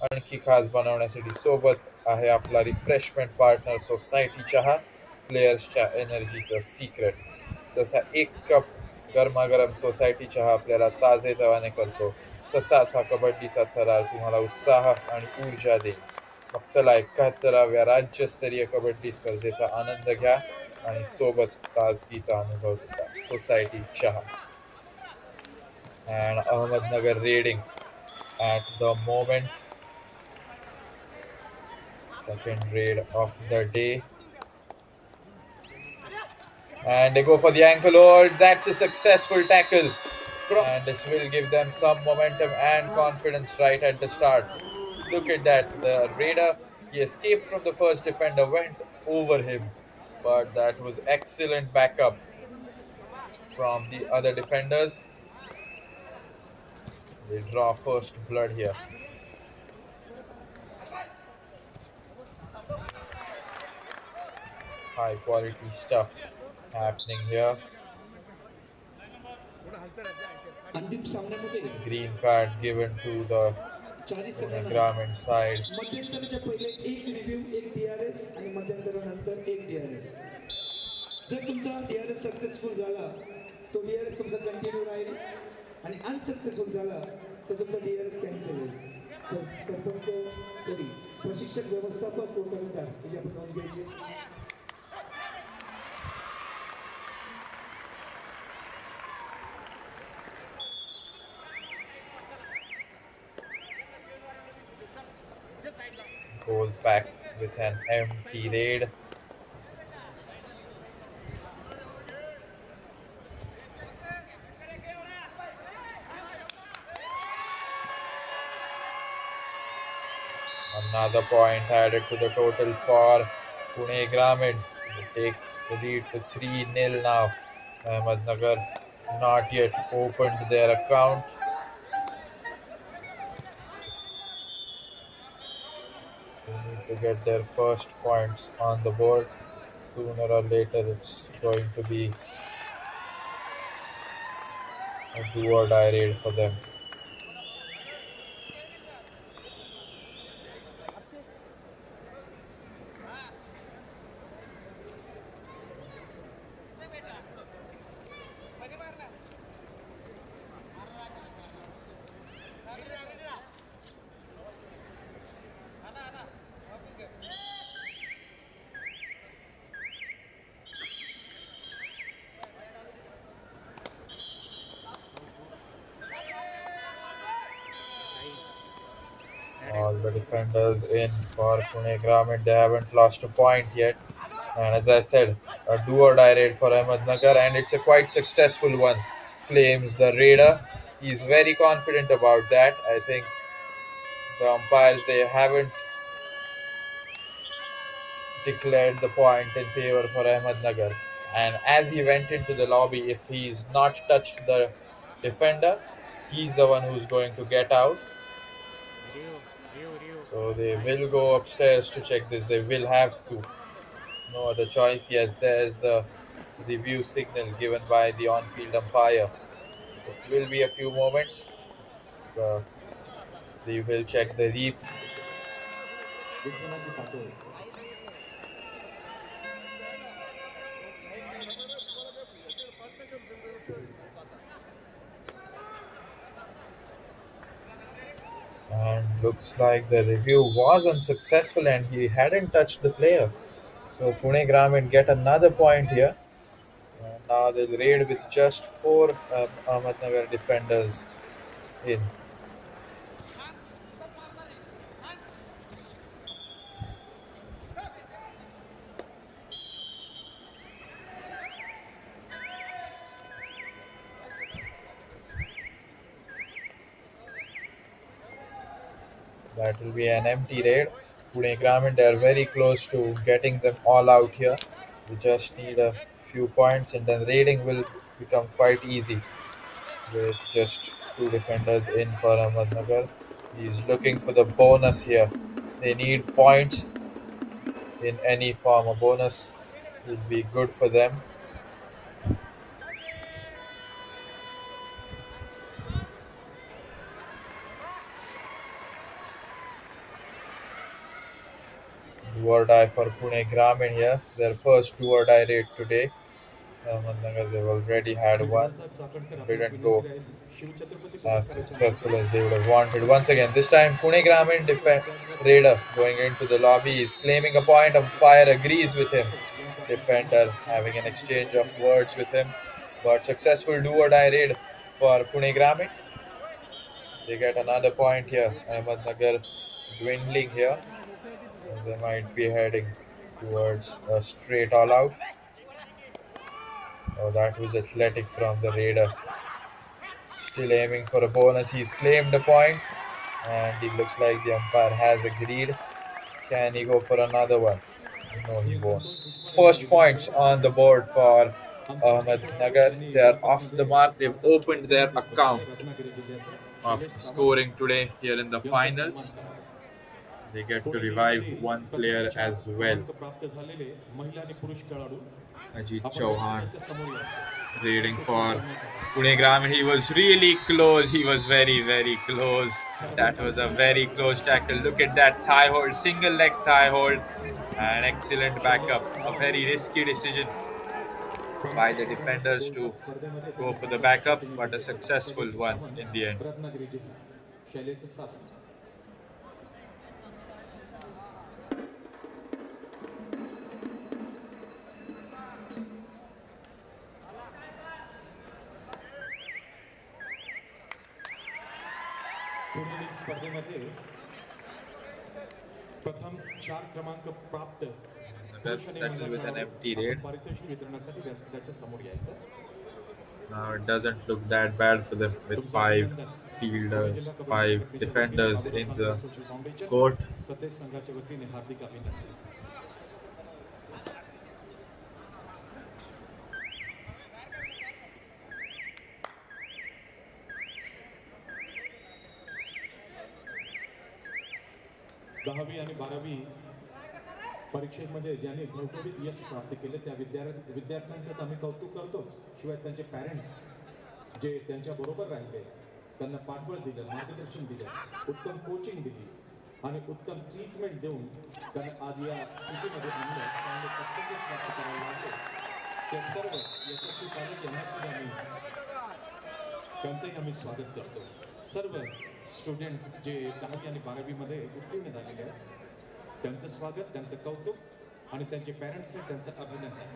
आणखी खास बनवण्यासाठी सोबत आहे आपला रिफ्रेशमेंट पार्टनर सोसायटी चहा, प्लेयर्सच्या एनर्जीचं सिक्रेट. जसा एक कप गरमागरम सोसायटी चहा आपल्याला ताजेतवाने करतो, तसाच हा कबड्डीचा थरार तुम्हाला उत्साह आणि ऊर्जा देईल. मग चला 71व्या राज्यस्तरीय कबड्डी स्पर्धेचा आनंद घ्या आणि सोबत ताजगीचा अनुभव घेता. सोसायटी चहा. And Ahmednagar raiding at the moment. Second raid of the day. And they go for the ankle hold. That's a successful tackle. And this will give them some momentum and confidence right at the start. Look at that. The raider, he escaped from the first defender, went over him. But that was excellent backup from the other defenders. They draw first blood here. High quality stuff happening here. अंतिम सामन्यामध्ये Green card given to the चारी संघांना Gramin side. मध्यंतराच्या पहिले एक review एक DRS आणि मध्यंतरानंतर एक DRS. जर तुमचा DRS successful झाला तो डीआरएस तुमचा कंटिन्यू राहील आणि अनसक्सेसफुल झाला तर तुमचा डीआरएस कॅन्सल होईल. तर सरपंच सॉरी प्रशिक्षक व्यवस्थापक टोटलदार याची आपण नोंद घ्यायची. Goes back with an empty raid. Another point added to the total for Pune Gramin. They take the lead to 3-0 now. Ahmednagar not yet opened their account. They need to get their first points on the board. Sooner or later, it's going to be a do or die raid for them. All the defenders in for Pune Gramin. They haven't lost a point yet. And as I said, a do or die raid for Ahmednagar, and it's a quite successful one, claims the raider. He's very confident about that. I think the umpires, they haven't declared the point in favor for Ahmednagar. And as he went into the lobby, if he's not touched the defender, he's the one who's going to get out. So they will go upstairs to check this. They will have to. No other choice. Yes, there's the review signal given by the on-field umpire. It will be a few moments. They will check the replay. विश्वनाथची पाठवली. And looks like the review was unsuccessful and he hadn't touched the player. So Pune Gramin get another point here. Now they'll raid with just four Ahmednagar defenders in. That will be an empty raid. Pune Gramin, they are very close to getting them all out here. We just need a few points and then raiding will become quite easy with just two defenders in for Ahmednagar. He's looking for the bonus here. They need points in any form. A bonus will be good for them. Do or die for Pune Gramin here. Their first do or die raid today. Ahmednagar, they've already had one. Srinivasrao Chakankar आपणास Didn't विनंती go राहील Shivchhatrapati as पुरस्काराच्या successful अंतर्गत as they would have wanted. Once again, this time Pune Gramin raider going into the lobby is claiming a point. Umpire agrees with him. Defender having an exchange of words with him. But successful do or die raid for Pune Gramin. They get another point here. Ahmednagar dwindling here. And they might be heading towards a straight all out. Oh, that was athletic from the raider. Still aiming for a bonus. He's claimed a point, and it looks like the umpire has agreed. Can he go for another one? No, he won't. First points on the board for Ahmednagar. They are off the mark. They've opened their account of scoring today here in the finals. They get to revive one player as well. प्राप्त झालेले महिला आणि पुरुष खेळाडू Ajit Chauhan raiding for Pune Gramin. He was really close. He was very, very close. That was a very close tackle. Look at that thigh hold, single leg thigh hold. An excellent backup. A very risky decision by the defenders to go for the backup, but a successful one in the end. Ratnagiri जिल्हा शैलेश सात Pune league स्पर्धेमध्ये प्रथम 4 क्रमांक प्राप्त पुरुष आणि Settled with an महिला empty खेळाडू raid. पारितोषिक वितरणासाठी व्यासपीठाच्या समोर यायचं Now it doesn't look that bad for them with 5 fielders, 5 defenders in the court. Satej संघाच्या वतीने हार्दिक अभिनंदन दहावी आणि 12वी परीक्षेमध्ये ज्यांनी घवघवीत यश प्राप्त केले त्या विद्यार्थ्यांचं तर आम्ही कौतुक करतोच शिवाय त्यांचे पॅरेंट्स जे त्यांच्या बरोबर राहिले त्यांना पाठबळ दिलं मार्गदर्शन दिलं उत्तम कोचिंग दिली आणि उत्तम ट्रीटमेंट देऊन त्यांना आज या स्थितीमध्ये आणलं चांगले कर्तव्य प्राप्त करायला लागले ते सर्व यशस्वी पालक यांना सुद्धा आम्ही त्यांचंही आम्ही स्वागत करतो सर्व स्टुडंट्स जे 10वी आणि 12वीमध्ये उत्तीर्ण झालेले आहेत त्यांचं स्वागत त्यांचं कौतुक आणि त्यांचे पॅरेंट्सने त्यांचं अभिनंदन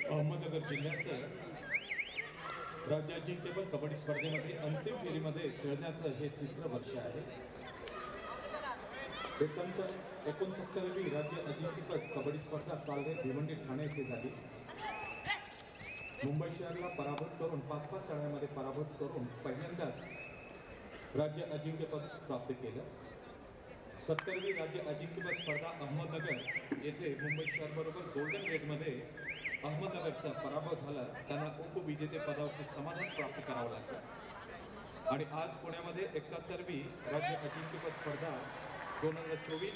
अहमदनगर जिल्ह्याचं राज्य अजिंक्यपद कबड्डी स्पर्धेमध्ये अंतिम फेरीमध्ये खेळण्याचं हे तिसरं वर्ष आहे एकंदर 69वी राज्य अजिंक्यपद कबड्डी स्पर्धा काल भिवंडी ठाणे येथे झाली मुंबई शहराला पराभूत करून 5-5 चाळ्यामध्ये पराभूत करून पहिल्यांदाच राज्य अजिंक्यपद प्राप्त केलं. 70वी राज्य अजिंक्यपद स्पर्धा अहमदनगर येथे मुंबई शहर बरोबर गोल्डन गेटमध्ये अहमदनगरचा पराभव झाला. त्यांना उपविजेते पदावरचे समाधान प्राप्त करावं लागतं. आणि आज पुण्यामध्ये 71वी राज्य अजिंक्यपद स्पर्धा 2024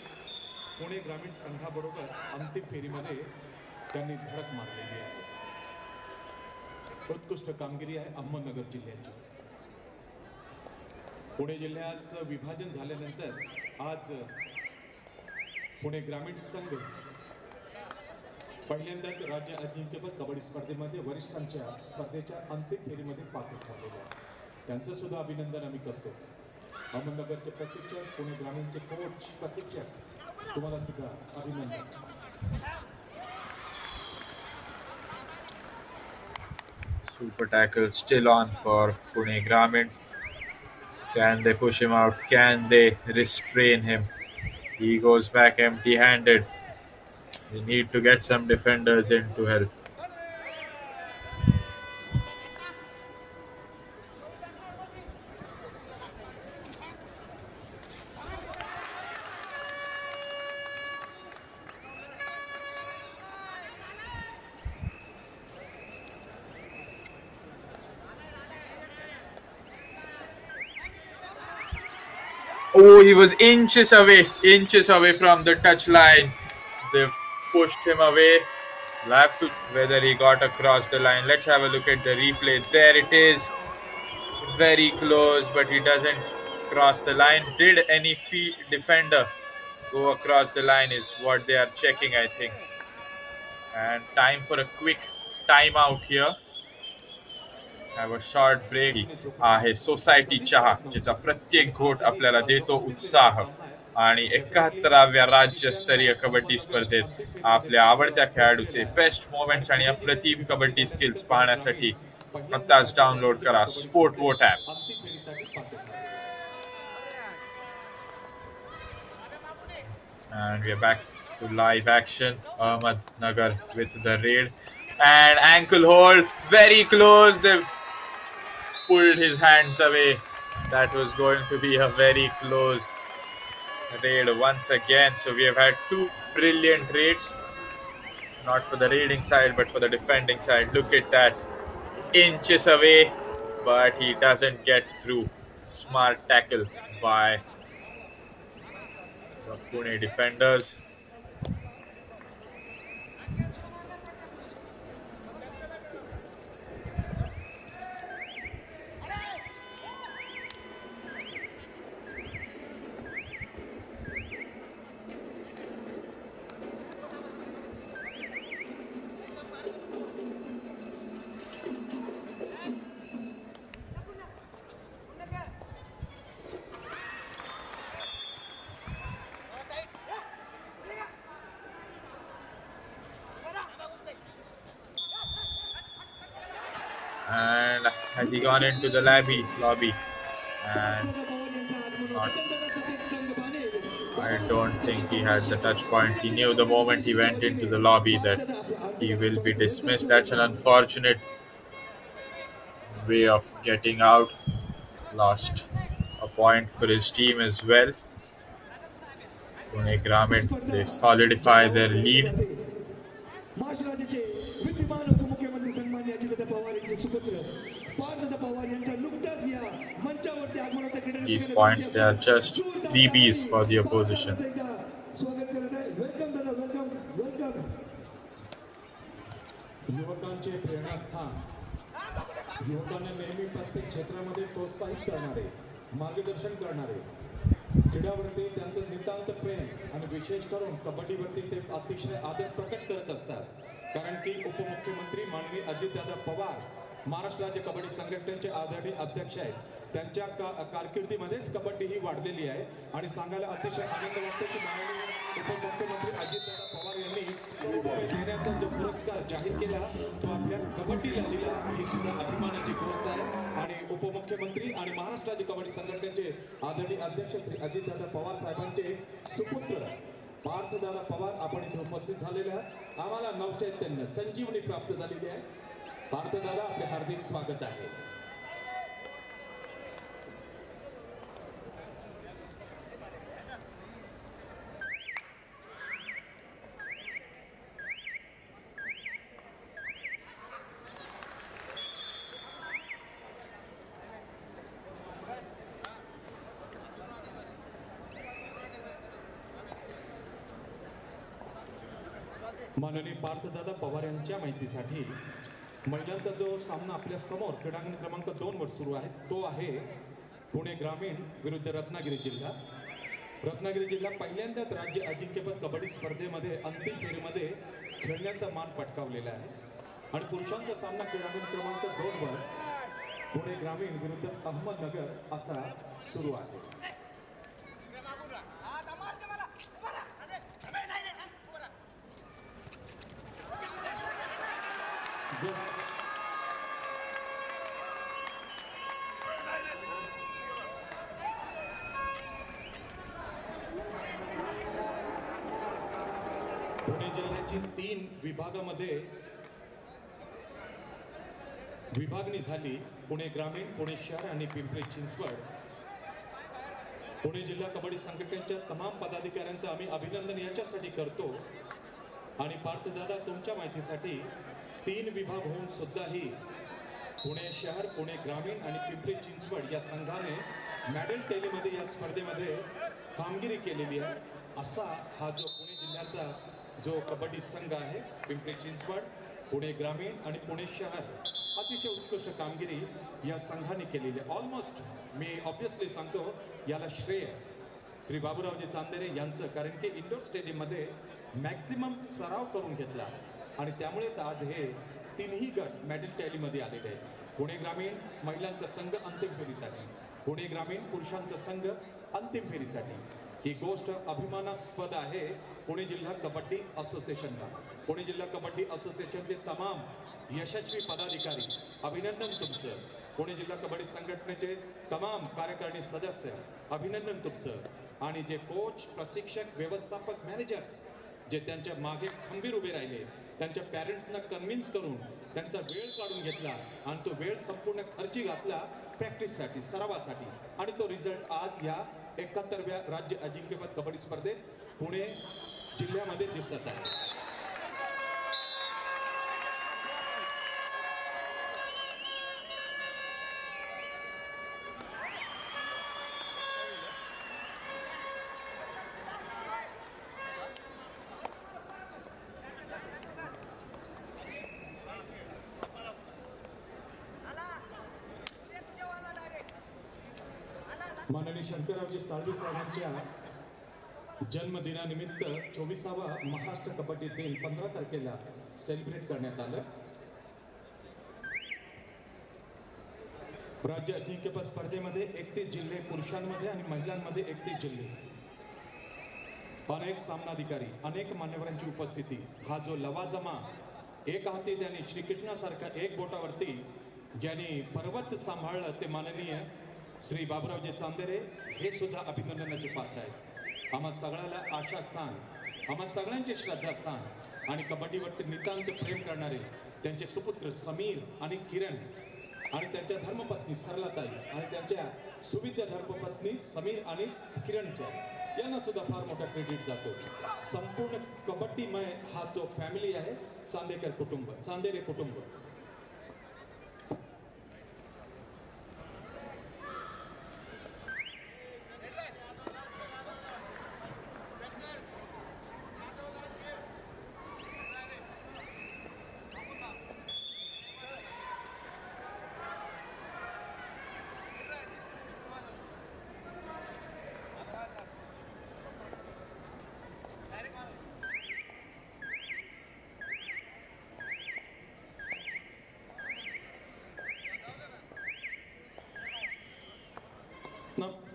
पुणे ग्रामीण संघाबरोबर अंतिम फेरीमध्ये त्यांनी धडक मारलेली आहे. उत्कृष्ट कामगिरी आहे अहमदनगर जिल्ह्याची. पुणे जिल्ह्याचं विभाजन झाल्यानंतर आज पुणे ग्रामीण संघ पहिल्यांदाच राज्य अजिंक्यपद कबड्डी स्पर्धेमध्ये वरिष्ठांच्या स्पर्धेच्या अंतिम फेरीमध्ये पात्र ठरलेले आहे. त्यांचं सुद्धा अभिनंदन आम्ही करतो. अहमदनगरचे प्रशिक्षक, पुणे ग्रामीणचे कोच, प्रशिक्षक, तुम्हाला सुद्धा अभिनंदन. Super tackle still on for Pune Gramin. Can they push him out? Can they restrain him? He goes back empty-handed. They need to get some defenders in to help. Oh, he was inches away from the touch line. They've pushed him away. We'll have to whether he got across the line. Let's have a look at the replay. There it is. Very close, but he doesn't cross the line. Did any defender go across the line is what they are checking, I think. And time for a quick timeout here. Have a short break. आहे society चहा, जिचा प्रत्येक घोट आपल्याला देतो उत्साह. आणि 71व्या राज्यस्तरीय कबड्डी स्पर्धेत आपल्या आवडत्या खेळाडूचे बेस्ट मोमेंट्स आणि अप्रतिम कबड्डी स्किल्स पाहण्यासाठी आत्ताच डाउनलोड करा sport vote app. And we are back to live action. Ahmednagar with the raid and ankle hold, very close. They've pulled his hands away. That was going to be a very close raid once again. So we have had two brilliant raids, not for the raiding side but for the defending side. Look at that, inches away, but he doesn't get through. Smart tackle by the Pune defenders. And has he gone into the lobby? And I don't think he had the touch point. He knew the moment he went into the lobby that he will be dismissed. That's an unfortunate way of getting out. Lost a point for his team as well. Pune Gramin, they solidify their lead. These points, they are just freebies for the opposition. युवकांचे प्रेरणास्थान, युवकांना नेहमी प्रत्येक क्षेत्रामध्ये प्रोत्साहित करणारे, मार्गदर्शन करणारे, क्रीडावरती त्यांचं नितांत प्रेम आणि विशेष करून कबड्डीवरती ते अतिशय आदर प्रकट करत असतात. कारण की उपमुख्यमंत्री माननीय अजितदादा पवार महाराष्ट्र राज्य कबड्डी संघटनेचे आदरणीय अध्यक्ष आहेत. त्यांच्या कारकिर्दीमध्येच कबड्डी ही वाढलेली आहे. आणि सांगायला अतिशय आनंद वाटतो की माननीय उपमुख्यमंत्री अजितदादा पवार यांनी देण्याचा जो पुरस्कार जाहीर केला तो आपल्या कबड्डीला दिला, ही सुद्धा अभिमानाची गोष्ट आहे. आणि उपमुख्यमंत्री आणि महाराष्ट्र राज्य कबड्डी संघटनेचे आदरणीय अध्यक्ष श्री अजितदादा पवार साहेबांचे सुपुत्र पार्थदादा पवार आपण इथे उपस्थित झालेले आहात. आम्हाला नवचैतन्य संजीवनी प्राप्त झालेली आहे. पार्थदादा, आपले हार्दिक स्वागत आहे. माननीय पार्थदादा पवार यांच्या माहितीसाठी महिलांचा जो सामना आपल्या समोर क्रीडांगण क्रमांक 2 वर सुरू आहे तो आहे पुणे ग्रामीण विरुद्ध रत्नागिरी जिल्हा. रत्नागिरी जिल्हा पहिल्यांदाच राज्य अजिंक्यपद कबड्डी स्पर्धेमध्ये अंतिम फेरीमध्ये खेळण्याचा मान पटकावलेला आहे. आणि पुरुषांचा सामना क्रीडांगण क्रमांक 2 वर पुणे ग्रामीण विरुद्ध अहमदनगर असा सुरू आहे. पुणे जिल्ह्याची 3 विभागामध्ये विभागणी झाली. पुणे ग्रामीण, पुणे शहर आणि पिंपरी चिंचवड. पुणे जिल्हा कबड्डी संघटनेच्या तमाम पदाधिकाऱ्यांचं आम्ही अभिनंदन याच्यासाठी करतो. आणि पार्थदादा तुमच्या माहितीसाठी 3 विभाग होऊन सुद्धाही पुणे शहर, पुणे ग्रामीण आणि पिंपरी चिंचवड या संघाने मेडल टेलीमध्ये या स्पर्धेमध्ये कामगिरी केलेली आहे. असा हा जो पुणे जिल्ह्याचा जो कबड्डी संघ आहे, पिंपरी चिंचवड, पुणे ग्रामीण आणि पुणे शहर, अतिशय उत्कृष्ट कामगिरी या संघाने केलेली आहे. ऑलमोस्ट मी ऑब्विसली सांगतो याला श्रेय श्री बाबूरावजी चांदेरे यांचं, कारण की इंडोर स्टेडियममध्ये मॅक्सिमम सराव करून घेतला आणि त्यामुळेच आज हे 3ही गट मेडल टॅलीमध्ये आलेले आहेत. पुणे ग्रामीण महिलांचा संघ अंतिम फेरीसाठी, पुणे ग्रामीण पुरुषांचा संघ अंतिम फेरीसाठी. ही गोष्ट अभिमानास्पद आहे पुणे जिल्हा कबड्डी असोसिएशनला. पुणे जिल्हा कबड्डी असोसिएशनचे तमाम यशस्वी पदाधिकारी अभिनंदन तुमचं. पुणे जिल्हा कबड्डी संघटनेचे तमाम कार्यकारिणी सदस्य अभिनंदन तुमचं. आणि जे कोच, प्रशिक्षक, व्यवस्थापक, मॅनेजर्स जे त्यांच्या मागे खंबीर उभे राहिले, त्यांच्या पॅरेंट्सना कन्व्हिन्स करून त्यांचा वेळ काढून घेतला आणि तो वेळ संपूर्ण खर्ची घातला प्रॅक्टिससाठी, सरावासाठी. आणि तो रिझल्ट आज या 71व्या राज्य अजिंक्यपद कबड्डी स्पर्धेत पुणे जिल्ह्यामध्ये दिसत आहे. माननीय शंकररावजी साळवी साहेबांच्या जन्मदिनानिमित्त 24वा महाराष्ट्र कबड्डी दिन 15 तारखेला सेलिब्रेट करण्यात आलं. राज्य अजिंक्यपद स्पर्धेमध्ये 31 जिल्हे पुरुषांमध्ये आणि महिलांमध्ये 31 जिल्हे, अनेक सामनाधिकारी, अनेक मान्यवरांची उपस्थिती. हा जो लवाजमा एक हाती त्यांनी श्रीकृष्णासारखा एक बोटावरती ज्यांनी पर्वत सांभाळलं ते माननीय श्री बाबूरावजी चांदेरे हे सुद्धा अभिनंदनाचे पात्र आहेत. आम्हा सगळ्याला आशास्थान, आम्हा सगळ्यांचे श्रद्धास्थान आणि कबड्डीवरती नितांत प्रेम करणारे त्यांचे सुपुत्र समीर आणि किरण आणि त्यांच्या धर्मपत्नी सरलाताई आणि त्यांच्या सुविद्य धर्मपत्नी समीर आणि किरणच्या यांना सुद्धा फार मोठा क्रेडिट जातो. संपूर्ण कबड्डीमय हा जो फॅमिली आहे चांदेकर कुटुंब, चांदेरे कुटुंब.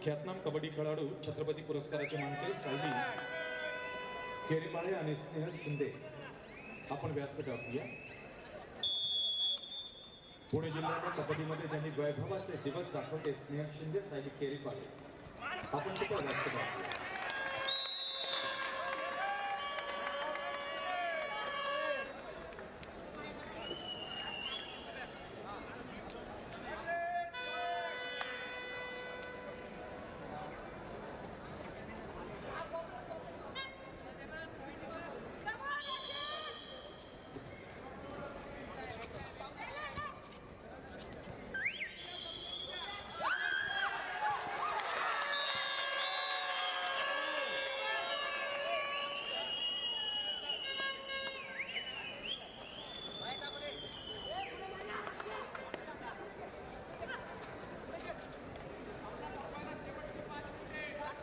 ख्यातनाम कबड्डी खेळाडू छत्रपती पुरस्काराचे मानकरी सायली केरीमाळे आणि स्नेहल शिंदे आपण व्यासपीठ आपल्या. पुणे जिल्ह्याच्या कबड्डीमध्ये ज्यांनी वैभवाचे दिवस दाखवले स्नेहल शिंदे, सायली केरीमाळे आपण सुद्धा व्यासपीठ आपल्या.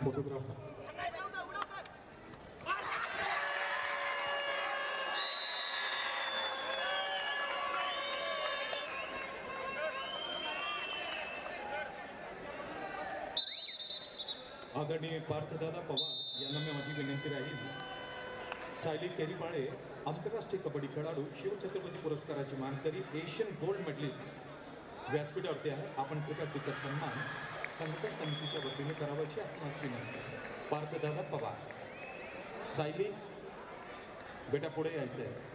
फोटोग्राफर आदरणीय पार्थदादा पवार यांना मी माझी विनंती राहील, सायली केरीपाळे आंतरराष्ट्रीय कबड्डी खेळाडू शिवछत्रपती पुरस्काराची मानकरी एशियन गोल्ड मेडलिस्ट व्यासपीठावरती आहे. आपण कृपया तिचा सन्मान संघटन समितीच्या वतीने करावायची आपणास विनंती. पार्थदादा पवार. सायली, बेटा पुढे यायचं आहे.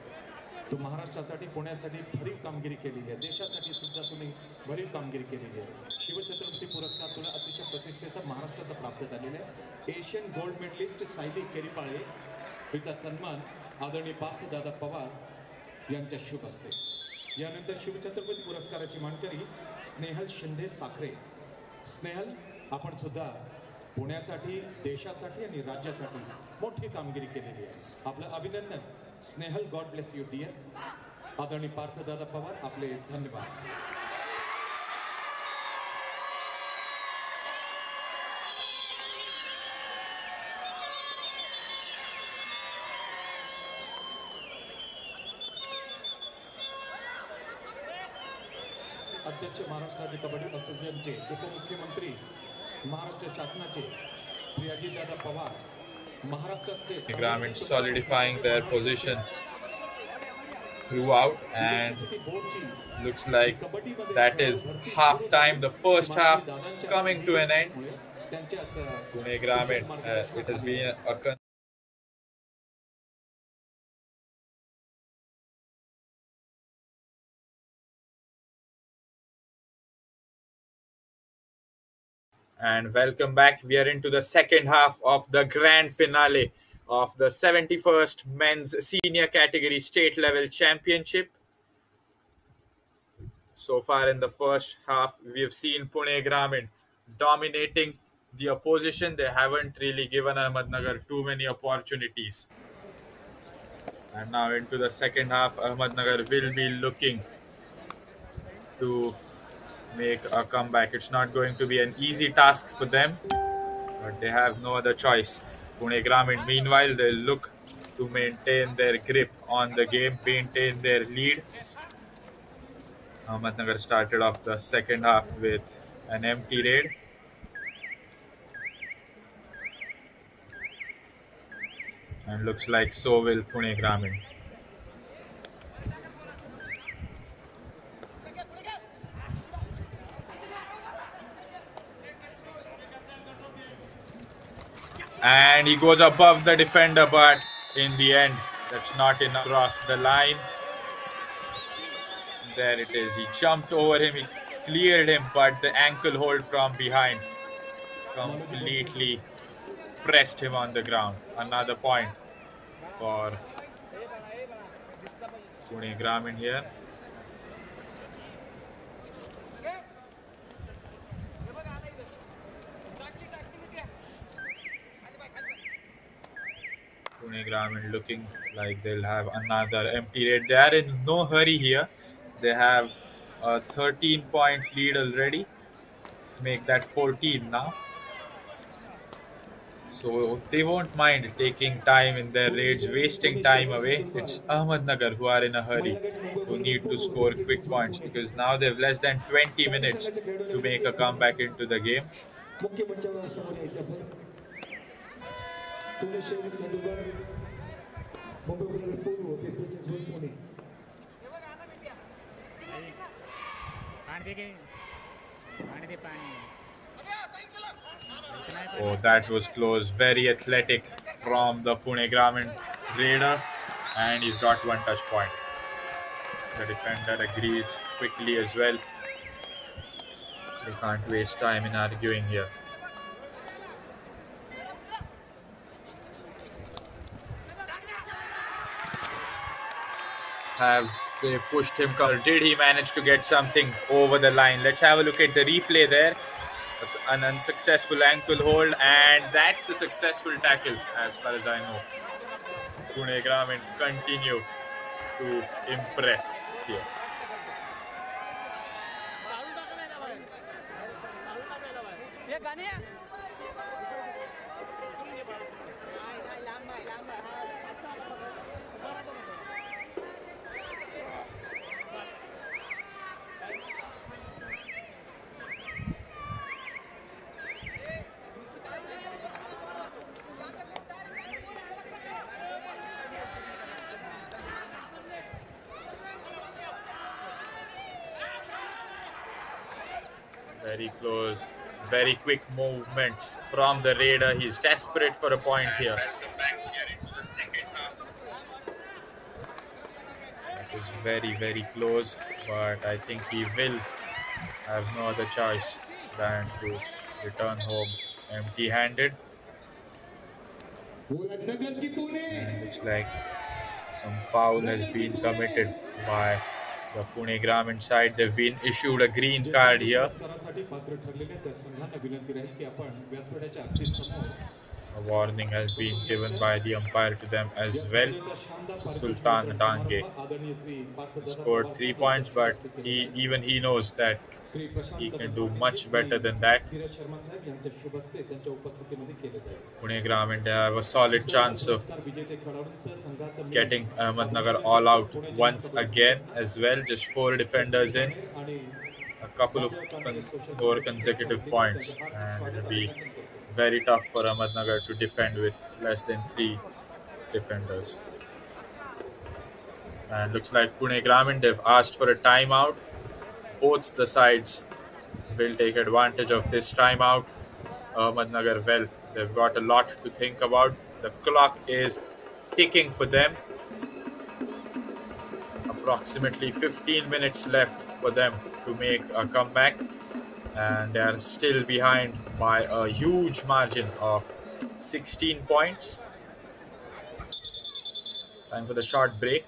तू महाराष्ट्रासाठी पुण्यासाठी भरीव कामगिरी केलेली आहे, देशासाठी सुद्धा तुम्ही भरीव कामगिरी केलेली आहे. शिवछत्रपती पुरस्कार तुला अतिशय प्रतिष्ठेचा महाराष्ट्राचा प्राप्त झालेला आहे. Asian gold medallist Sayali Keripale हिचा सन्मान आदरणीय पार्थदादा पवार यांच्या शुभ हस्ते. यानंतर शिवछत्रपती पुरस्काराची मानकरी स्नेहल शिंदे साखरे. स्नेहल, आपण सुद्धा पुण्यासाठी, देशासाठी आणि राज्यासाठी मोठी कामगिरी केलेली आहे. आपलं अभिनंदन Snehal. God bless you dear. आदरणीय पार्थदादा पवार, आपले धन्यवाद. अध्यक्ष महाराष्ट्र राज्य कबड्डी असोसिएशनचे उपमुख्यमंत्री, महाराष्ट्र शासनाचे Shri Ajitdada Pawar, Maharashtra state Gramin solidifying their position throughout, and looks like that is half time, the first half coming to an end. Pune Gramin, it has been a And welcome back. We are into the second half of the grand finale of the 71st Men's Senior Category State Level Championship. So far in the first half, we have seen Pune Gramin dominating the opposition. They haven't really given Ahmednagar too many opportunities. And now into the second half, Ahmednagar will be looking to make a comeback. It's not going to be an easy task for them, but they have no other choice. Pune Gramin, meanwhile, they'll look to maintain their grip on the game, maintain their lead. Ahmednagar started off the second half with an empty raid. And looks like so will Pune Gramin. And he goes above the defender, but in the end, that's not enough. Across the line. There it is. He jumped over him. He cleared him, but the ankle hold from behind completely pressed him on the ground. Another point for Pune Gramin here. Pune Gramin looking like they'll have another empty raid. They are in no hurry here. They have a 13-point lead already. Make that 14 now. So they won't mind taking time in their raids, wasting time away. It's Ahmednagar who are in a hurry, who need to score quick points, because now they have less than 20 minutes to make a comeback into the game. Oh, that was close. Very athletic from the Pune Gramin raider, and he's got one touch point. The defender agrees quickly as well. They can't waste time in arguing here. Have they pushed him? Did he manage to get something over the line? Let's have a look at the replay there. An unsuccessful ankle hold, and that's a successful tackle as far as I know. Pune Gramin continue to impress here. Very close. Very quick movements from the Raider. He's desperate for a point here. That is very, very close, but I think he will have no other choice than to return home empty-handed. And looks like some foul has been committed by the Pune Gramin side. They've been issued a green card here. A warning has been given by the umpire to them as well. Sultan Dange scored 3 points, but even he knows that he can do much better than that. Pune Gramin have a solid chance of getting Ahmednagar all out once again as well. Just 4 defenders in, a couple of more consecutive points, and it will be very tough for Ahmednagar to defend with less than 3 defenders. And looks like Pune Gramin, they've asked for a timeout. Both the sides will take advantage of this timeout. Ahmednagar, well, they've got a lot to think about. The clock is ticking for them. Approximately 15 minutes left for them to make a comeback, and they are still behind by a huge margin of 16 points. Time for the short break.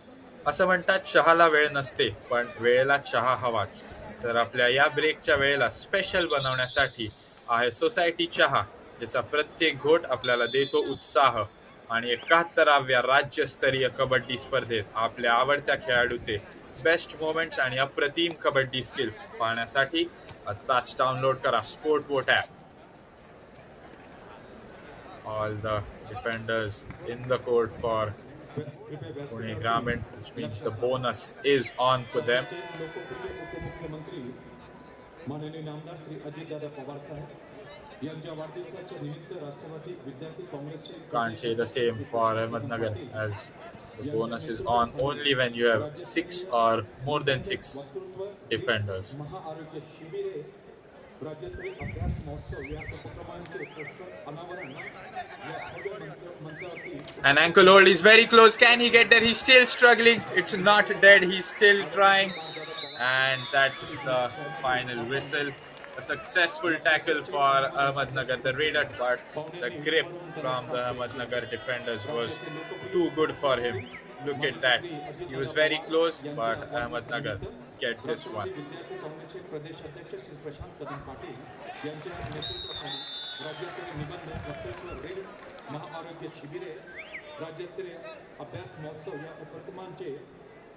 असं म्हणतात चहाला वेळ नसते, पण वेळेला चहा हवाच. तर आपल्या या ब्रेकच्या वेळेला स्पेशल बनवण्यासाठी आहे सोसायटी चहा, ज्याचा प्रत्येक घोट आपल्याला देतो उत्साह. आणि 71व्या राज्यस्तरीय कबड्डी स्पर्धेत आपल्या आवडत्या खेळाडूचे बेस्ट मोमेंट्स आणि अप्रतिम कबड्डी स्किल्स पाहण्यासाठी आत्ताच डाउनलोड करा sport vote app. All the defenders in the court for Pune Gramin, which means the bonus is on for them. Can't say the same for Ahmednagar, as the bonus is on only when you have 6 or more than 6 defenders. An ankle hold is very close. Can he get there? He's still struggling. It's not dead. He's still trying. And that's the final whistle. A successful tackle for Ahmednagar. The Raider, but the grip from the Ahmednagar defenders was too good for him. Look at that. He was very close, but Ahmednagar get this one. राज्यस्तरीय अभ्यास महोत्सव या उपक्रमांचे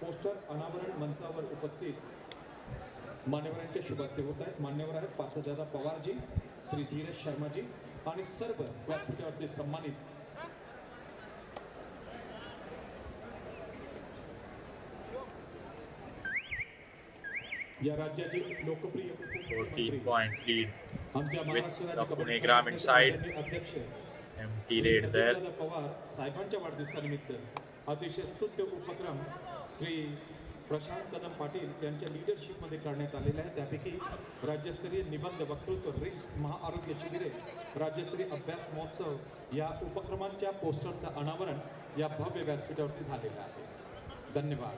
poster अनावरण मंचावर उपस्थित मान्यवरांच्या शुभ हस्ते होत आहेत. मान्यवर आहेत पार्थदादा पवारजी, श्री धीरज शर्माजी आणि सर्व व्यासपीठावरती सन्मानित या राज्याचे लोकप्रिय 14-point lead with the Pune Gramin side. Empty raid there. Pawar साहेबांच्या वाढदिवसानिमित्त अतिशय स्तुत्य उपक्रम श्री प्रशांत कदम पाटील यांच्या लीडरशिपमध्ये करण्यात आलेला आहे. त्यापैकी राज्यस्तरीय निबंध वक्तृत्व रिंग्स महाआरोग्य शिबिरे राज्यस्तरीय अभ्यास महोत्सव या उपक्रमांच्या पोस्टरचं अनावरण या भव्य व्यासपीठावरती झालेलं आहे. धन्यवाद.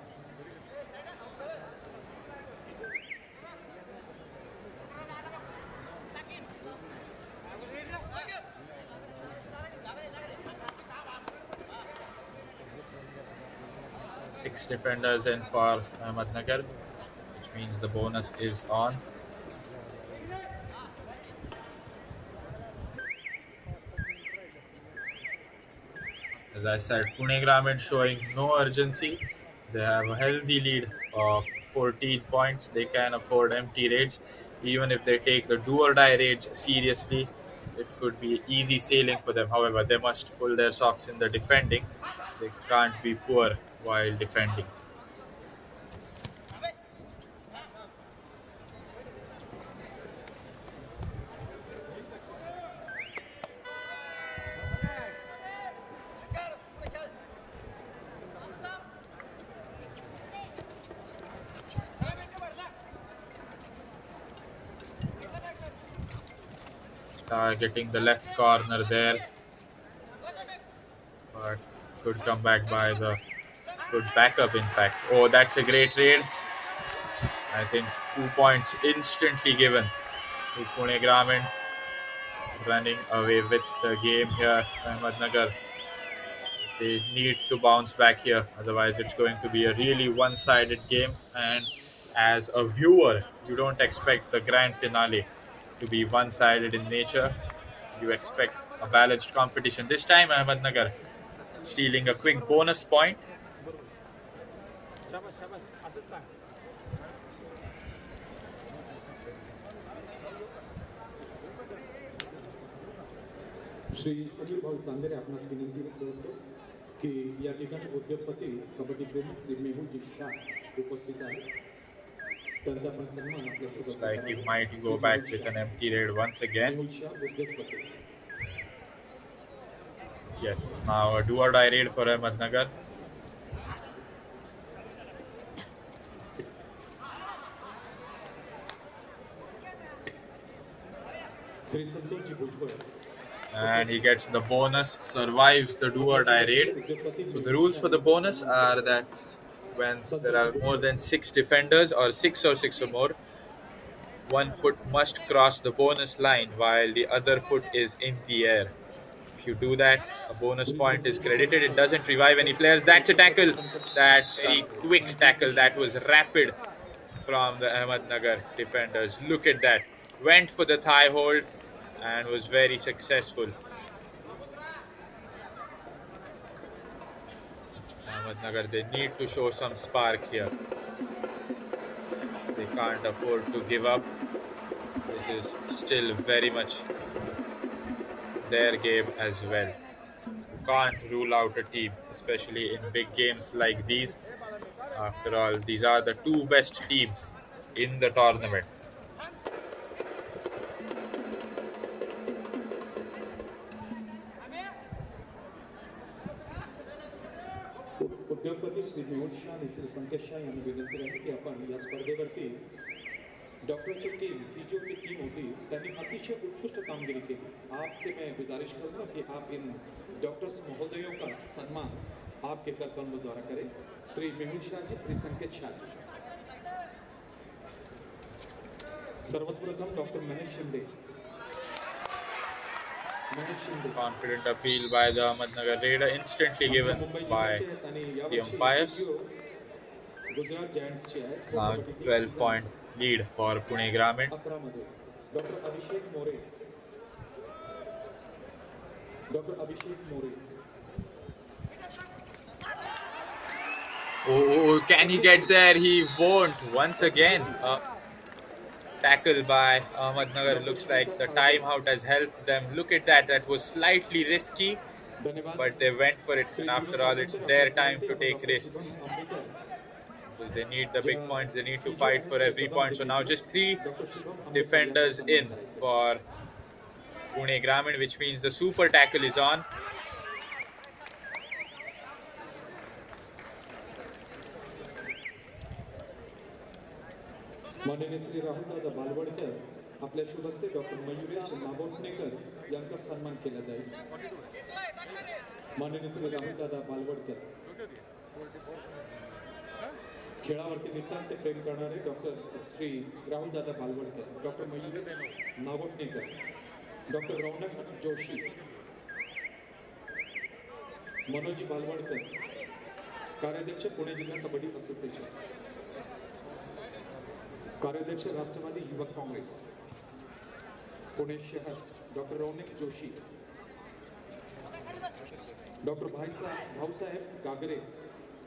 Six defenders in for Ahmednagar, which means the bonus is on. As I said, Pune Gramin showing no urgency. They have a healthy lead of 14 points. They can afford empty raids. Even if they take the do or die raids seriously, it could be easy sailing for them. However, they must pull their socks in the defending. They can't be poor while defending. Targeting the left corner there, but good comeback by the good backup. In fact, oh, that's a great raid. I think 2 points instantly given to Pune Gramin, running away with the game here. Ahmednagar, they need to bounce back here, otherwise it's going to be a really one-sided game. And as a viewer, you don't expect the grand finale to be one-sided in nature. You expect a balanced competition. This time Ahmednagar stealing a quick bonus point. Shri Sameer भाऊ चांदेरे आपणास विनंती करतो की या ठिकाणी उद्योगपती कबड्डी प्रेमी श्री मेहुलजी शाह उपस्थित आहेत. त्यांचा पण सन्मान आपल्या Looks like he might go back with an empty raid once again. Mehul Shah उद्योगपती. Yes, now a do or die raid for Ahmednagar. Shri Santoshji Bhujbal And he gets the bonus, survives the do or die raid. So the rules for the bonus are that when there are more than 6 defenders or 6 or more, one foot must cross the bonus line while the other foot is in the air. If you do that, a bonus point is credited. It doesn't revive any players. That's a tackle. That's a quick tackle. That was rapid from the Ahmednagar defenders. Look at that. Went for the thigh hold and was very successful. Ahmednagar, they need to show some spark here. They can't afford to give up. This is still very much their game as well. You can't rule out a team, especially in big games like these. After all, these are the 2 best teams in the tournament. उद्योगपती श्री मेहुल शाह आणि श्री संकेत शाह यांनी विनंती आहे की आपण या स्पर्धेवरती डॉक्टरची team ही जो की टीम होती त्यांनी अतिशय उत्कृष्ट कामगिरी केली. आपसे मैं गुजारिश करूंगा कि आप इन डॉक्टर्स महोदयों का सम्मान आपके कर्तव्यों द्वारा करें. श्री मेहुल शाह जी, श्री संकेत शाह जी. सर्वप्रथम doctor Mahesh Shinde. Confident appeal by the Ahmednagar raider, instantly given by the umpires. Gujarat जायंट्सचे आहे. Now 12-point lead for Pune Gramin. 11 मध्ये doctor Abhishek More. Doctor Abhishek More. Oh, can he get there? He won't. Once again, tackle by Ahmednagar. Looks like the timeout has helped them. Look at that. That was slightly risky, but they went for it. And after all, it's their time to take risks. Because they need the big points. They need to fight for every point. So now just 3 defenders in for Pune Gramin, which means the super tackle is on. माननीय श्री राहुलदादा बालवडकर आपल्या शुभ हस्ते doctor Mayuresh नागोठणेकर यांचा सन्मान केला जाईल. माननीय श्री राहुलदादा बालवडकर. खेळावरती नितांत प्रेम करणारे डॉक्टर श्री राहुलदादा बालवडकर, डॉक्टर मयुरेश नागोठणेकर, डॉक्टर रौनक जोशी, मनोजी बालवडकर, कार्याध्यक्ष पुणे जिल्हा कबड्डी असोसिएशन, कार्याध्यक्ष राष्ट्रवादी युवक कांग्रेस पुणे शहर डॉक्टर रौनक जोशी, डॉक्टर भाऊसाहेब गागरे,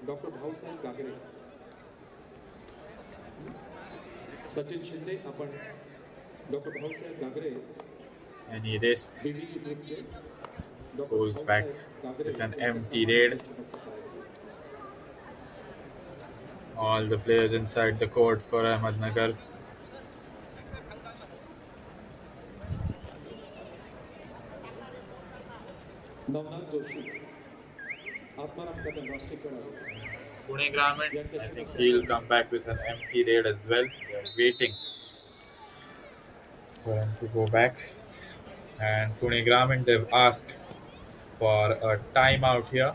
डॉक्टर भाऊसाहेब गागरे, सचिन शिंदे. आपण doctor Bhausaheb Gagare And he risked, goes back with an empty raid. All the players inside the court for Ahmednagar. Navnath Joshi Atmaram Kadam राष्ट्रीय खेळाडू. Pune Gramin, I think he'll come back with an empty raid as well. They're waiting for him to go back. And Pune Gramin, they've asked for a timeout here.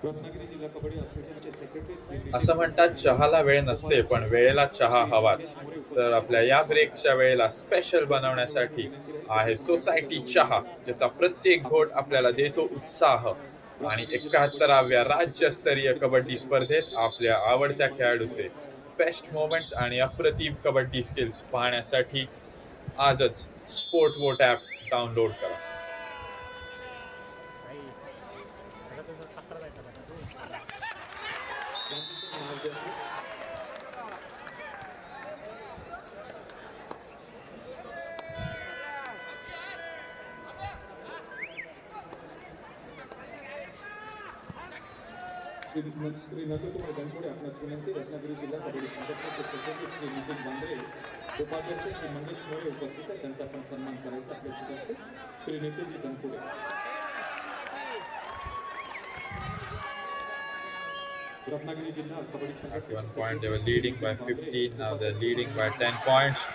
Ratnagiri जिल्हा कबड्डी असोसिएशनचे secretary असं म्हणतात चहाला वेळ नसते पण वेळेला चहा हवाच. तर आपल्या या ब्रेकच्या वेळेला स्पेशल बनवण्यासाठी आहे सोसायटी चहा, ज्याचा प्रत्येक घोट आपल्याला देतो उत्साह. आणि 71व्या राज्यस्तरीय कबड्डी स्पर्धेत आपल्या आवडत्या खेळाडूचे बेस्ट मोमेंट्स आणि अप्रतिम कबड्डी स्किल्स पाहण्यासाठी आजच स्पोर्ट वोट ॲप डाउनलोड करा. श्री नंदकुमार गणपुडे आपणास विनंती. रत्नागिरी जिल्हा कबड्डी संघटनेचे सेक्रेटरी श्री नितीन बांद्रे, उपाध्यक्ष श्री मंगेश मोरे उपस्थित आहेत. त्यांचा पण सन्मान करायचा अपेक्षित असते. श्री नितीनजी गणपुडे. रत्नागिरी जिल्हा कबड्डी At one संघटनेचे point they were leading by 15, now they're leading by 10 points.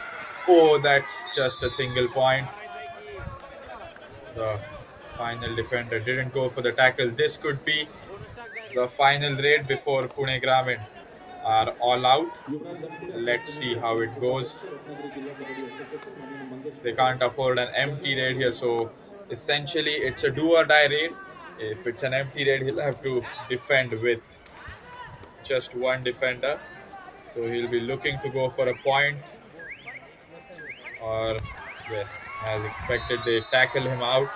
Oh, that's just a single point. The final defender didn't go for the tackle. This could be the final raid before Pune Gramin are all out. Let's see how it goes. They can't afford an empty raid here, so essentially it's a do or die raid. If it's an empty raid, he'll have to defend with just one defender, so he'll be looking to go for a point, or yes, as expected they tackle him out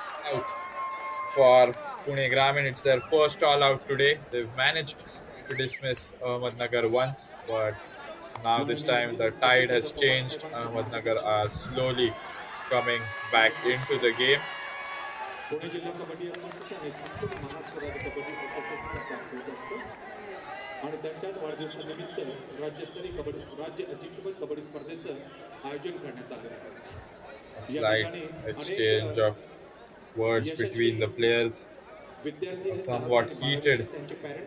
for Pune Gramin. It's their first all out today. They've managed to dismiss Ahmednagar once, but now this time the tide has changed. Ahmednagar are slowly coming back into the game. Pune जिल्हा kabaddi association आणि संपूर्ण महाराष्ट्र राज्य कबड्डी असोसिएशनचा प्राप्त होत असतो. आणि त्यांच्याच वाढदिवसानिमित्त राज्य अजिंक्यपद कबड्डी स्पर्धेचं आयोजन करण्यात आलं आहे. A slight exchange of words between the players, a somewhat heated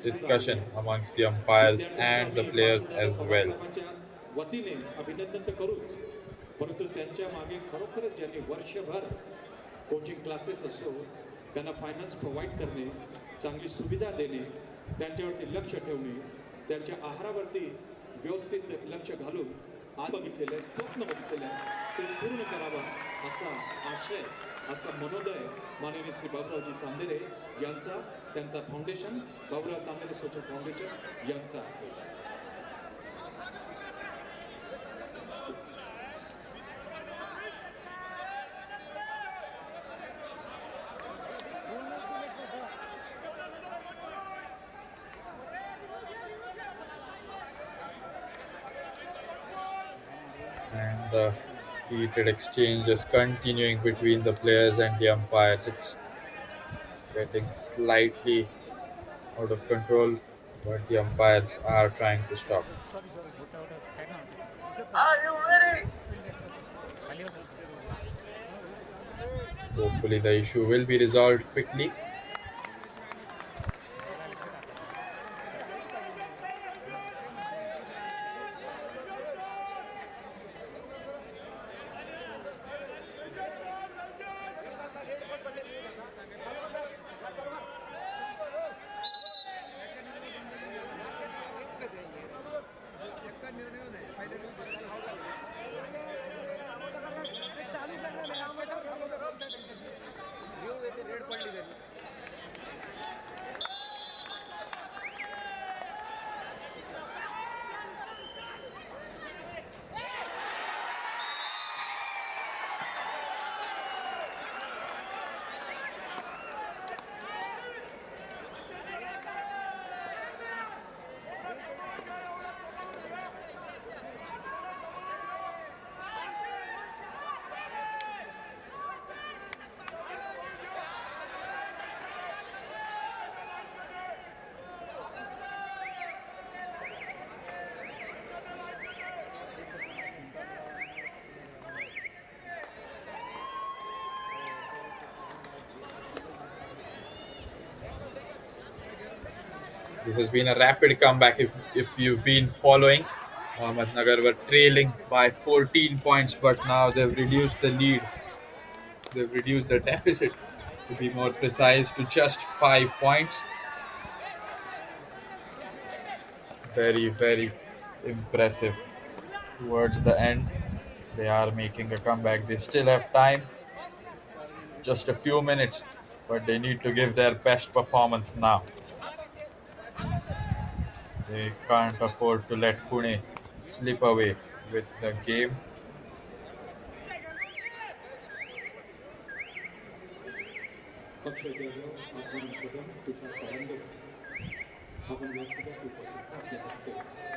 discussion amongst the umpires and the players as well. वतीने अभिनंदन तर करूच, परंतु त्यांच्या मागे खरोखरच ज्यांनी वर्षभर कोचिंग क्लासेस असो, त्यांना फायनान्स प्रोव्हाइड करणे, चांगली सुविधा देणे, त्यांच्यावरती लक्ष ठेवणे, त्यांच्या आहारावरती व्यवस्थित लक्ष घालून आज बघितलेलं स्वप्न बघितलेलं ते पूर्ण करावं असा आशय, असा मनोदय माननीय श्री बाबुरावजी चांदेरे यांचा, त्यांचा foundation Baburao Chandere social foundation यांचा आहे. And the heated exchange is continuing between the players and the umpires. It's getting slightly out of control, but the umpires are trying to stop. Are you ready? Hopefully the issue will be resolved quickly. This has been a rapid comeback if you've been following. Ahmednagar were trailing by 14 points, but now they've reduced the lead. They've reduced the deficit, to be more precise, to just 5 points. Very, very impressive. Towards the end, they are making a comeback. They still have time, just a few minutes, but they need to give their best performance now. They can't afford to let Pune slip away with the game. Akshay Jadhav, आत्मन कदम, तुषार फर्नांडिस आपण व्यासपीठात उपस्थित आपल्या हस्ते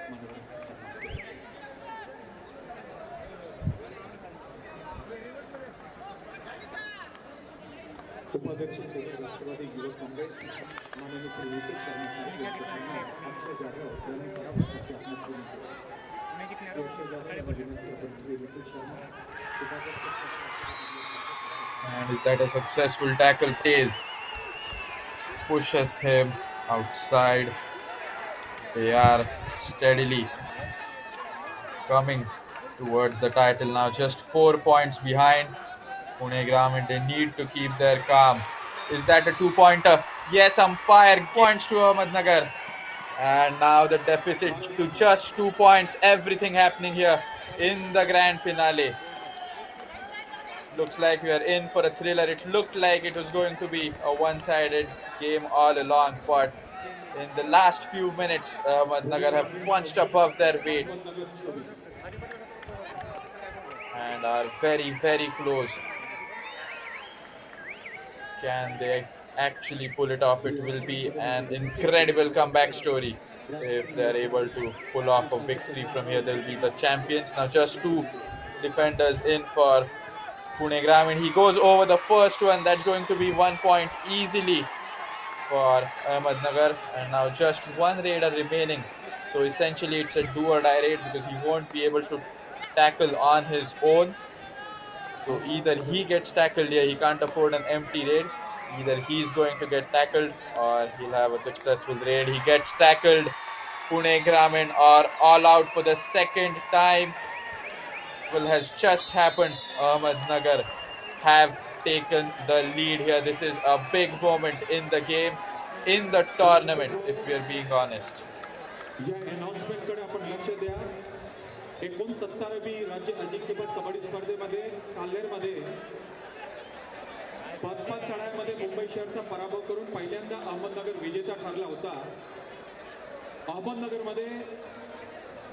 मानवंदना सन्मान केला. उपाध्यक्ष राष्ट्रवादी युवक काँग्रेस माननीय श्री नितीश शर्मा साहेब यांचे सन्मान अक्षय जाधव यांनी पराभवाची आत्मपूर्ण केली. अक्षय जाधव विनंती श्री नितीश शर्मा उपाध्यक्ष. And is that a successful tackle? Taze pushes him outside. They are steadily coming towards the title now, just 4 points behind Pune Gramin. They need to keep their calm. Is that a two-pointer? Yes, umpire points to Ahmednagar. And now the deficit to just 2 points. Everything happening here in the grand finale. Looks like we are in for a thriller. It looked like it was going to be a one-sided game all along, but in the last few minutes, Ahmednagar have punched above their weight and are very, very close. Can they actually pull it off? It will be an incredible comeback story if they are able to pull off a victory from here. They'll be the champions. Now just 2 defenders in for Pune Gramin. He goes over the first one. That's going to be 1 point easily for Ahmednagar. And now just 1 raider remaining. So essentially it's a do or die raid because he won't be able to tackle on his own. So either he gets tackled here, he can't afford an empty raid. Either he's going to get tackled or he'll have a successful raid. He gets tackled. Pune Gramin are all out for the second time. Well, has just happened. Ahmednagar have taken the lead here. This is a big moment in the game, in the tournament, if we are being honest. या अनाउन्समेंटकडे आपण लक्ष द्या. 69वी राज्य अजिंक्यपद कबड्डी स्पर्धेमध्ये काल्हेरमध्ये 5-5 चढाईमध्ये मुंबई शहरचा पराभव करून पहिल्यांदा अहमदनगर विजेता ठरला होता. अहमदनगरमध्ये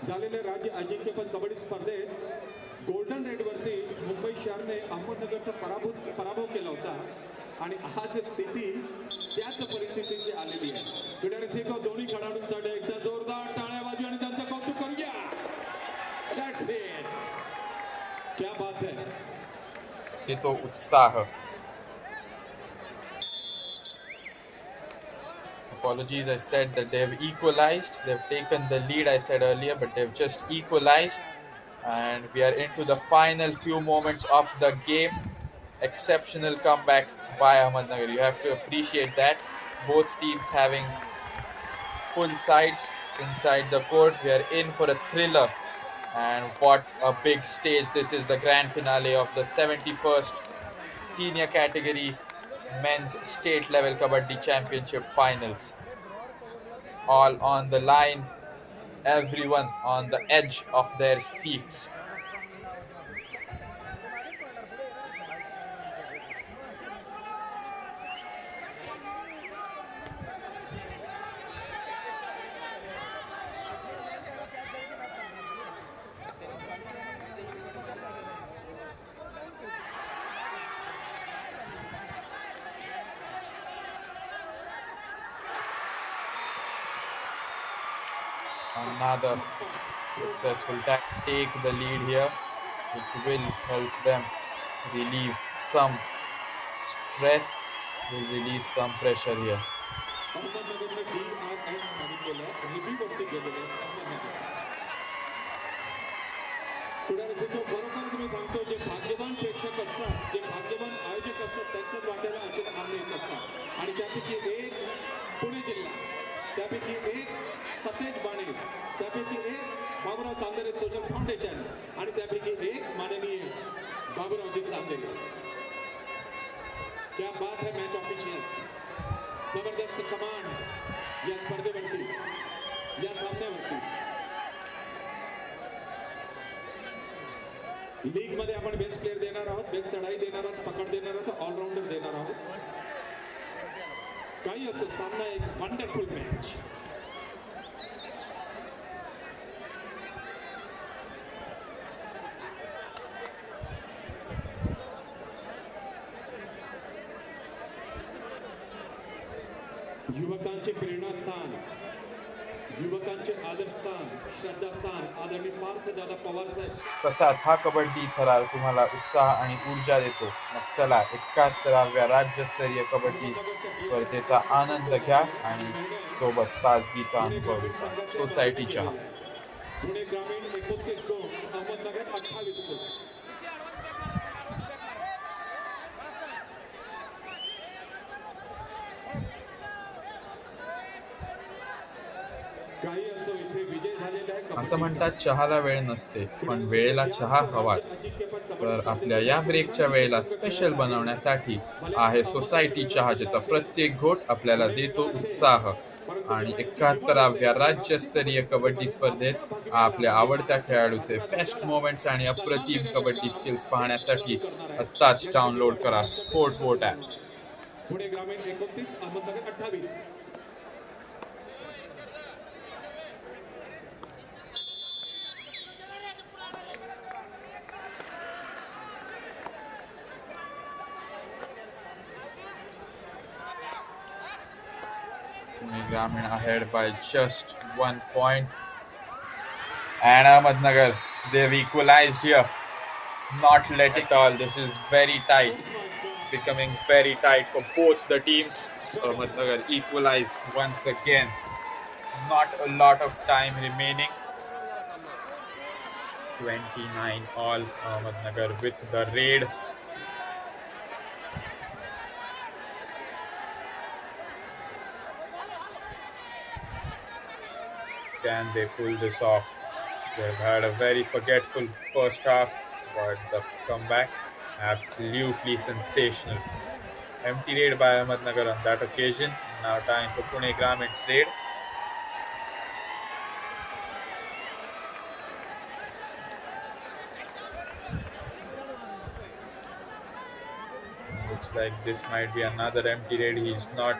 झालेल्या राज्य अजिंक्यपद कबड्डी स्पर्धेत गोल्डन रेडवरती मुंबई शहरने अहमदनगरचा पराभव केला होता आणि आज स्थिती त्याच परिस्थितीची आलेली आहे. क्रीडारसिक दोन्ही खेळाडूंसाठी एकदा जोरदार टाळ्याबाजी आणि त्यांचं कौतुक करूया. That's it. क्या बात है. ये तो उत्साह. Apologies, I said that they have equalized. They've taken the lead, I said earlier, but they've just equalized. And we are into the final few moments of the game. Exceptional comeback by Ahmednagar. You have to appreciate that. Both teams having full sides inside the court. We are in for a thriller. And what a big stage this is, the grand finale of the 71st senior category men's state level kabaddi championship finals. All on the line, everyone on the edge of their seats. Another successful take the lead here. It will help them relieve some stress, will release some pressure here. बरोबर तुम्ही सांगतो जे भाग्यवान प्रेक्षक असतात, जे भाग्यवान आयोजक असतात, त्यांच्याच वाट्याला असे सामने येत असतात आणि त्यापैकी एक पुणे जिल्हा त्यापैकी एक सतेज बाणे, त्यापैकी एक बाबूराव चांदेरे सोशल फाउंडेशन आणि त्यापैकी एक माननीय बाबूरावजी चांदेरे. क्या बात है मॅच ऑफिशियल. जबरदस्त कमांड या स्पर्धेवरती, या सामन्यावरती. लीग मध्ये आपण बेस्ट प्लेयर देणार आहोत, बेस्ट चढाई देणार आहोत, पकड देणार आहोत, ऑलराऊंडर देणार आहोत. काही असो, सामना एक वंडरफुल मॅच. युवकांचे प्रेरणास्थान, युवकांचे आदर्शस्थान, श्रद्धास्थान आदरणीय पार्थदादा पवार साहेब. तसाच हा कबड्डी थरार तुम्हाला उत्साह आणि ऊर्जा देतो. मग चला 71व्या राज्यस्तरीय कबड्डी स्पर्धेचा आनंद घ्या आणि सोबत ताजगीचा अनुभव घेता. सोसायटी चहा. पुणे ग्रामीण 29 गुण, अहमदनगर 28 गुण. काही असो, इथे विजय झालेला आहे. असं म्हणतात चहाला वेळ नसते, पण वेळेला चहा हवाच. तर आपल्या या ब्रेकच्या वेळेला स्पेशल बनवण्यासाठी आहे सोसायटी चहा, ज्याचा प्रत्येक घोट आपल्याला देतो उत्साह. आणि 71व्या राज्यस्तरीय कबड्डी स्पर्धेत आपल्या आवडत्या खेळाडूचे बेस्ट मोमेंट्स आणि अप्रतिम कबड्डी स्किल्स पाहण्यासाठी आत्ताच डाउनलोड करा स्पोर्ट बोट ॲप. पुणे ग्रामीण 29, Ahmednagar 28. Pune Gramin ahead by just 1 point. And Ahmednagar, they've equalized here. Not let it all. This is very tight. Becoming very tight for both the teams. Ahmednagar equalized once again. Not a lot of time remaining. 29 all. Ahmednagar with the raid. Can they pull this off? They've had a very forgetful first half, but the comeback absolutely sensational. Empty raid by Ahmednagar on that occasion. Now time for Pune Gramin's raid. Looks like this might be another empty raid. He's not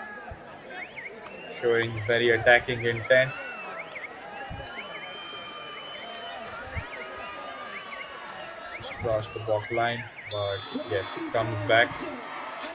showing very attacking intent. Cross the block line, but yes, comes back.